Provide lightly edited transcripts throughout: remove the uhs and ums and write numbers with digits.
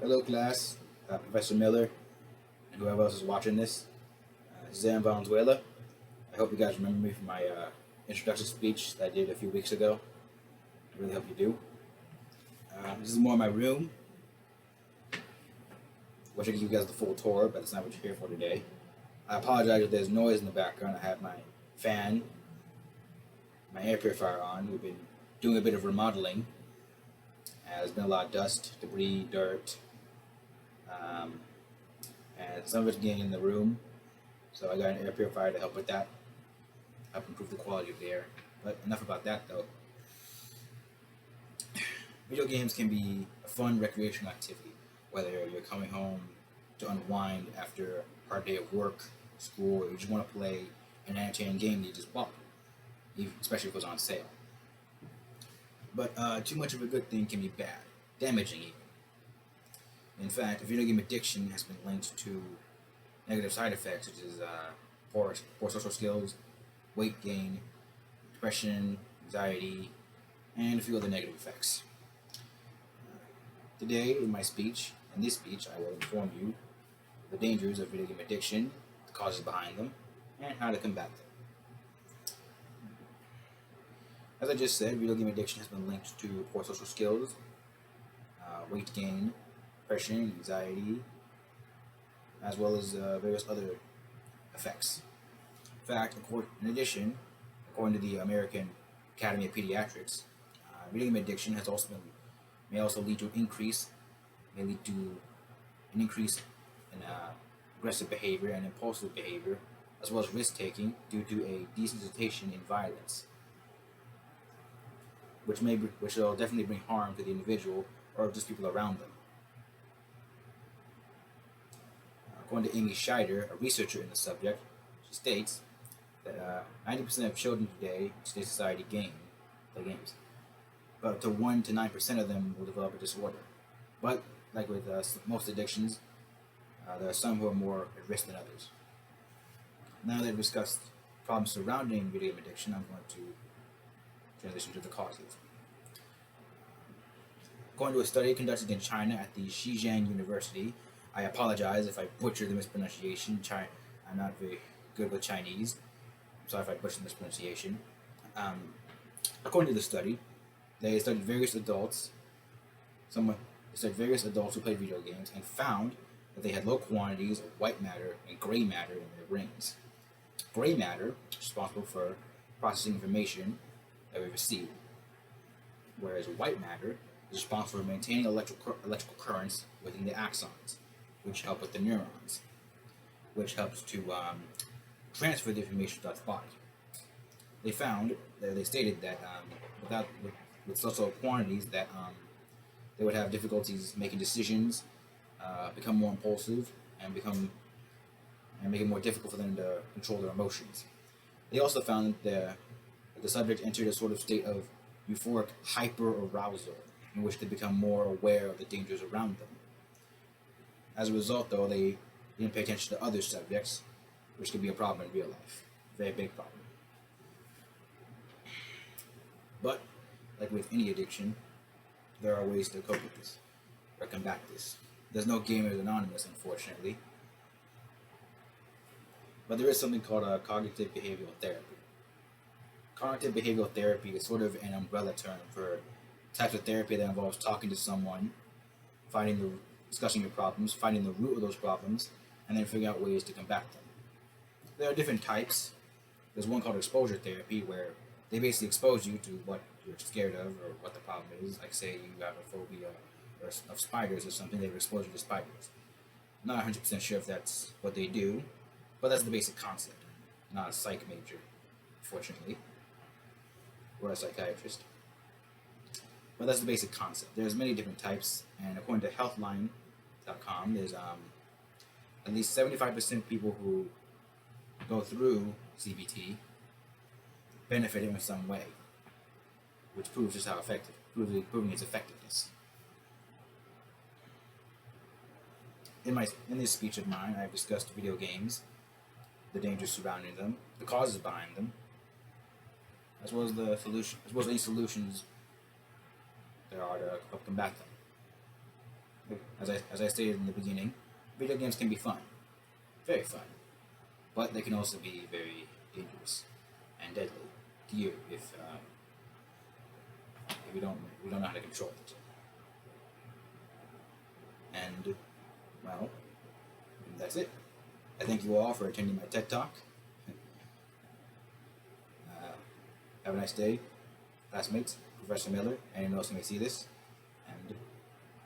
Hello, class. Professor Miller, and whoever else is watching this. Zan Valenzuela. I hope you guys remember me from my introduction speech that I did a few weeks ago. I really hope you do. This is more my room. Wish I could give you guys the full tour, but that's not what you're here for today. I apologize if there's noise in the background. I have my fan, my air purifier on. We've been doing a bit of remodeling. There's been a lot of dust, debris, dirt, um, and some of it's getting in the room. So I got an air purifier to help with that, help improve the quality of the air. But enough about that though. Video games can be a fun recreational activity, whether you're coming home to unwind after a hard day of work, school, or you just want to play an entertaining game that you just bought, especially if it was on sale. But too much of a good thing can be bad, damaging even. In fact, video game addiction has been linked to negative side effects such as poor social skills, weight gain, depression, anxiety, and a few other negative effects. Today, in this speech, I will inform you the dangers of video game addiction, the causes behind them, and how to combat them. As I just said, video game addiction has been linked to poor social skills, weight gain, depression, anxiety, as well as various other effects. In fact, in addition, according to the American Academy of Pediatrics, video game addiction may also lead to an increase in aggressive behavior and impulsive behavior, as well as risk-taking due to a desensitization in violence, which will definitely bring harm to the individual or just people around them. According to Amy Scheider, a researcher in the subject, she states that 90% of children today in today's society play games. But up to 1 to 9% of them will develop a disorder. But, like with most addictions, there are some who are more at risk than others. Now that I've discussed problems surrounding video game addiction, I'm going to transition to the causes. According to a study conducted in China at the Xizang University, I apologize if I butcher the mispronunciation. I'm not very good with Chinese. I'm sorry if I butchered the mispronunciation. According to the study, they studied various adults who played video games and found that they had low quantities of white matter and gray matter in their brains. Gray matter is responsible for processing information that we receive, whereas white matter is responsible for maintaining electrical currents within the axons, which help with the neurons, which helps to transfer the information throughout the body. They stated that with such low quantities that they would have difficulties making decisions, become more impulsive, and make it more difficult for them to control their emotions. They also found that the subject entered a sort of state of euphoric hyper-arousal, in which they become more aware of the dangers around them. As a result, though, they didn't pay attention to other subjects, which could be a problem in real life. A very big problem. But, like with any addiction, there are ways to cope with this, or combat this. There's no Gamers Anonymous, unfortunately. But there is something called cognitive behavioral therapy. Cognitive behavioral therapy is sort of an umbrella term for types of therapy that involves talking to someone, discussing your problems, finding the root of those problems, and then figuring out ways to combat them. There are different types. There's one called exposure therapy, where they basically expose you to what you're scared of or what the problem is. Like, say you have a phobia of spiders or something, they would expose you to spiders. I'm not 100% sure if that's what they do, but that's the basic concept. I'm not a psych major, fortunately, or a psychiatrist. But that's the basic concept. There's many different types, and according to Healthline.com, there's at least 75% of people who go through CBT benefited in some way, which proves just how effective, proving its effectiveness. In this speech of mine, I've discussed video games, the dangers surrounding them, the causes behind them, as well as any solutions there are to help combat them. As I stated in the beginning, video games can be fun, very fun, but they can also be very dangerous and deadly to you if we don't know how to control it. And well, that's it. I thank you all for attending my TED Talk. Have a nice day, classmates, Professor Miller, anyone else who may see this, and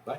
bye.